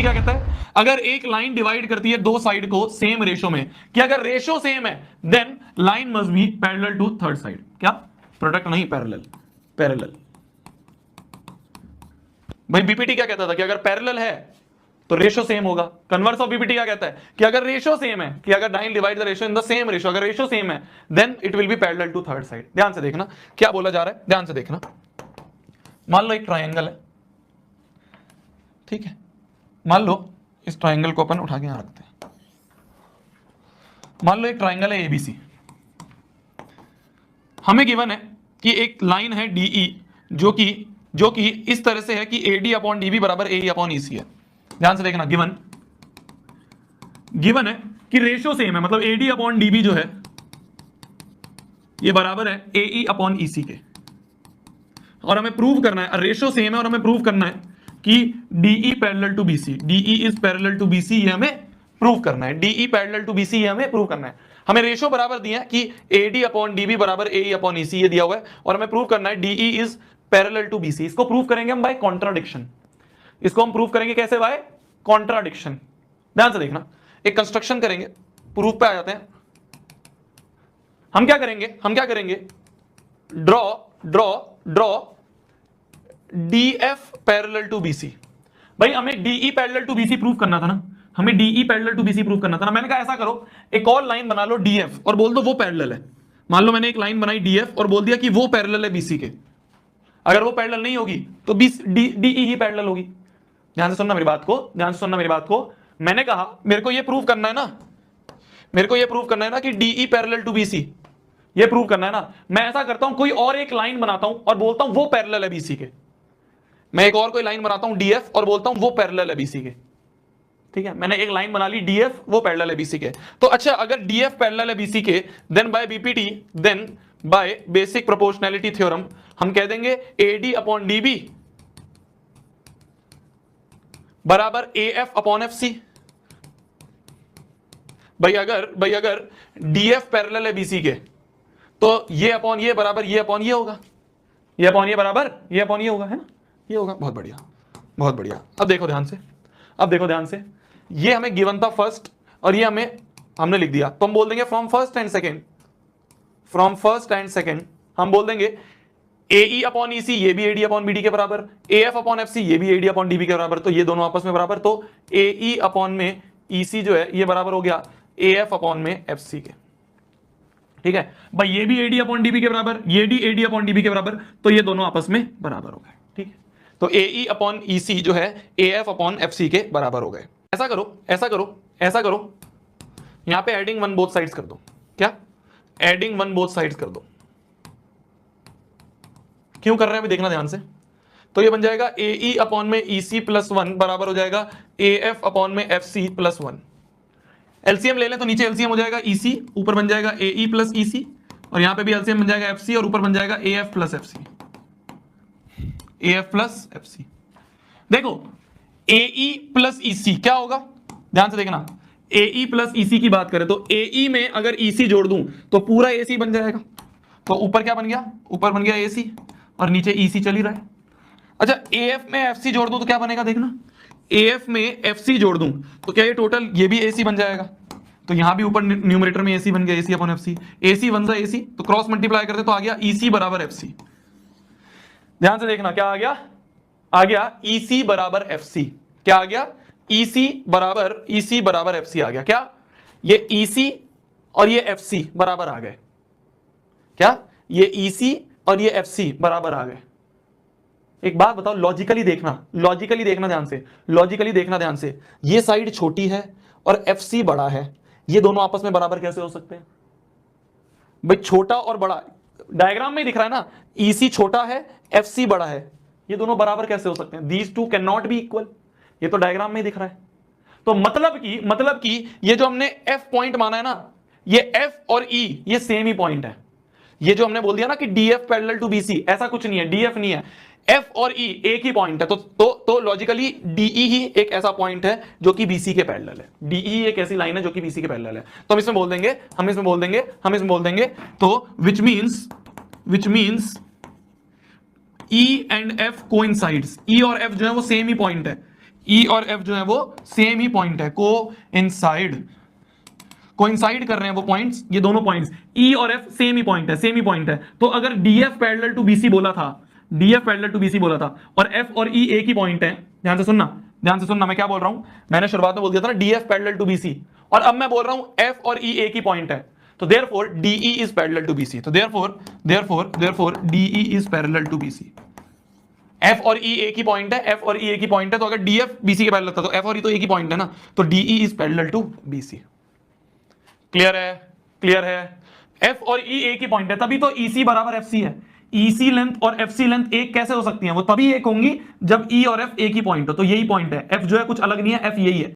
क्या कहता है, अगर एक लाइन डिवाइड करती है दो साइड को सेम रेशो में, कि अगर रेशो सेम है then line must be parallel to third side. क्या प्रोडक्ट नहीं, पैरेलल, पैरेलल। भाई बीपीटी क्या कहता था कि अगर पैरेलल है तो रेशो सेम होगा। कन्वर्स ऑफ बीपीटी क्या कहता है कि अगर रेशो सेम है, कि अगर line divide the ratio in the same ratio, अगर रेशो सेम है then it will be parallel to third side. ध्यान से देखना क्या बोला जा रहा है, ध्यान से देखना। मान लो एक ट्रायंगल है, ठीक है, मान लो इस ट्रायंगल को अपन उठा के यहां रखते हैं। मान लो एक ट्रायंगल है एबीसी, हमें गिवन है कि एक लाइन है डीई जो कि इस तरह से है कि एडी अपॉन डीबी बराबर ए अपॉन ईसी है। ध्यान से देखना, गिवन है कि रेशियो सेम है, मतलब एडी अपॉन डीबी जो है ये बराबर है एई अपॉन ईसी के, और हमें प्रूव करना है, रेशियो सेम है और हमें प्रूव करना है कि DE parallel to BC, DE is parallel to BC, ये हमें प्रूव करना है। DE पैरेलल टू BC ये हमें प्रूव करना है। हमें रेशियो बराबर दिया है कि AD अपॉन DB बराबर AE अपॉन EC, ये दिया हुआ है, और हमें प्रूव करना है DE is parallel to BC। इसको प्रूव करेंगे हम बाय कॉन्ट्राडिक्शन। इसको हम प्रूव करेंगे कैसे? By contradiction. ध्यान से देखना, एक कंस्ट्रक्शन करेंगे, प्रूफ पे आ जाते हैं। हम क्या करेंगे, draw DF parallel to BC। भाई हमें DE parallel to BC prove करना था ना, हमें DE parallel to BC prove करना था ना। मैंने कहा ऐसा करो, एक और लाइन बना लो DF और बोल दो वो पैरेलल है। मान लो मैंने एक लाइन बनाई DF और बोल दिया कि वो पैरेलल है BC के। अगर वो पैरेलल नहीं होगी तो DE ही पैरेलल होगी। ध्यान से सुनना मेरी बात को, मैंने कहा मेरे को ये प्रूव करना है ना, कि DE पैरेलल टू BC, ये प्रूव करना है ना। मैं ऐसा करता हूं, कोई और एक लाइन बनाता हूं और बोलता हूं वो पैरेलल है BC के। मैं एक और कोई लाइन बनाता हूं DF और बोलता हूं वो पैरेलल है BC के। ठीक है, मैंने एक लाइन बना ली DF, वो पैरेलल है BC के। तो अच्छा, अगर DF पैरेलल है BC के, then by BPT, then by basic proportionality theorem हम कह देंगे AD अपॉन DB बराबर AF अपॉन FC। भाई अगर DF पैरेलल है BC के तो ये अपॉन ये बराबर ये अपॉन ये होगा, ये अपॉन ये बराबर ये अपॉन ये होगा, है ना, ये होगा। बहुत बढ़िया। अब देखो ध्यान से, ये हमें गिवन था फर्स्ट और ये हमने लिख दिया, तो हम बोल देंगे फ्रॉम फर्स्ट एंड सेकंड हम बोल देंगे AE अपॉन EC, ये भी AD अपॉन BD के बराबर, AF अपॉन FC, ये भी AD अपॉन DB के बराबर, तो ये दोनों आपस में बराबर, तो AE अपॉन में EC जो है ये बराबर हो गया AF अपॉन में FC के। ठीक है भाई, ये भी AD अपॉन DB के बराबर, ये भी AD अपॉन DB के बराबर, तो ये दोनों आपस में बराबर हो गए। ठीक है, तो AE अपॉन EC जो है AF अपॉन FC के बराबर हो गए। ऐसा करो, यहां पे एडिंग वन बोथ साइड्स कर दो। क्या एडिंग वन बोथ साइड्स कर दो? क्यों कर रहे हैं अभी देखना ध्यान से। तो ये बन जाएगा AE अपॉन में EC प्लस 1 बराबर हो जाएगा AF अपॉन में FC प्लस 1। एलसीएम ले लें तो नीचे एलसीएम हो जाएगा EC, ऊपर बन जाएगा AE प्लस EC, और यहां पे भी एलसीएम बन जाएगा FC और ऊपर बन जाएगा AF प्लस FC। देखो AE प्लस EC क्या होगा, ध्यान से देखना। AE प्लस EC की बात करें तो AE में अगर EC जोड़ दूं तो पूरा AC बन जाएगा। तो ऊपर क्या बन गया, ऊपर बन गया AC और नीचे EC चल ही रहा है। अच्छा, AF में FC जोड़ दूं तो क्या बनेगा, देखना। AF में FC जोड़ दूं तो क्या ये टोटल ये भी AC बन जाएगा, तो यहां भी ऊपर न्यूमरेटर में AC बन गया, AC upon FC, AC one सा AC, तो क्रॉस मल्टीप्लाई करते तो आ गया EC बराबर FC। ध्यान से देखना क्या आ गया EC बराबर FC। क्या आ गया? EC बराबर FC आ गया। क्या ये EC और ये FC बराबर आ गए? क्या ये EC और ये FC बराबर आ गए? एक बात बताओ, लॉजिकली देखना ध्यान से, ये साइड छोटी है और FC बड़ा है, ये दोनों आपस में बराबर कैसे हो सकते हैं? भाई छोटा और बड़ा डायग्राम में दिख रहा है ना, EC छोटा है FC बड़ा है, ये दोनों बराबर कैसे हो सकते हैं? These two cannot be equal, ये तो डायग्राम में दिख रहा है। तो मतलब कि ये जो हमने F पॉइंट माना है ना, ये F और E ये सेम ही पॉइंट है। ये जो हमने बोल दिया ना कि DF पैरेलल टू BC, ऐसा कुछ नहीं है, DF नहीं है, F और E एक ही पॉइंट है। तो लॉजिकली DE ही एक ऐसा पॉइंट है जो कि BC के पैरेलल है। DE एक ऐसी लाइन है जो कि BC के पैरेलल है। तो हम इसमें बोल देंगे तो which means E and F coincides, E और F जो है वो सेम ही पॉइंट है, ई और एफ जो है वो सेम ही पॉइंट है, कोइंसाइड कर रहे हैं वो पॉइंट्स, ये दोनों पॉइंट्स ई और एफ सेम ही पॉइंट है। तो अगर डीएफ पैरेलल टू बीसी बोला था, और एफ और ई एक ही पॉइंट है, ध्यान से सुनना मैं क्या बोल रहा हूं, मैंने शुरुआत में बोल दिया था ना डीएफ पैरेलल टू बीसी, और अब मैं बोल रहा हूं एफ और ई एक ही पॉइंट है, तो therefore DE is parallel to BC, तो therefore DE is parallel to BC. F और ई एक ही पॉइंट है, तो अगर डीएफ बीसी के पैरेलल था तो एफ और ई तो एक ही पॉइंट है ना, तो DE is parallel to BC. Clear है? एफ और ई एक ही पॉइंट है, तभी तो ईसी बराबर एफसी है। ईसी लेंथ और एफसी लेंथ एक कैसे हो सकती है? वो तभी एक होंगी जब ई और एफ एक ही पॉइंट हो, तो यही पॉइंट है, एफ जो है कुछ अलग नहीं है, एफ यही है।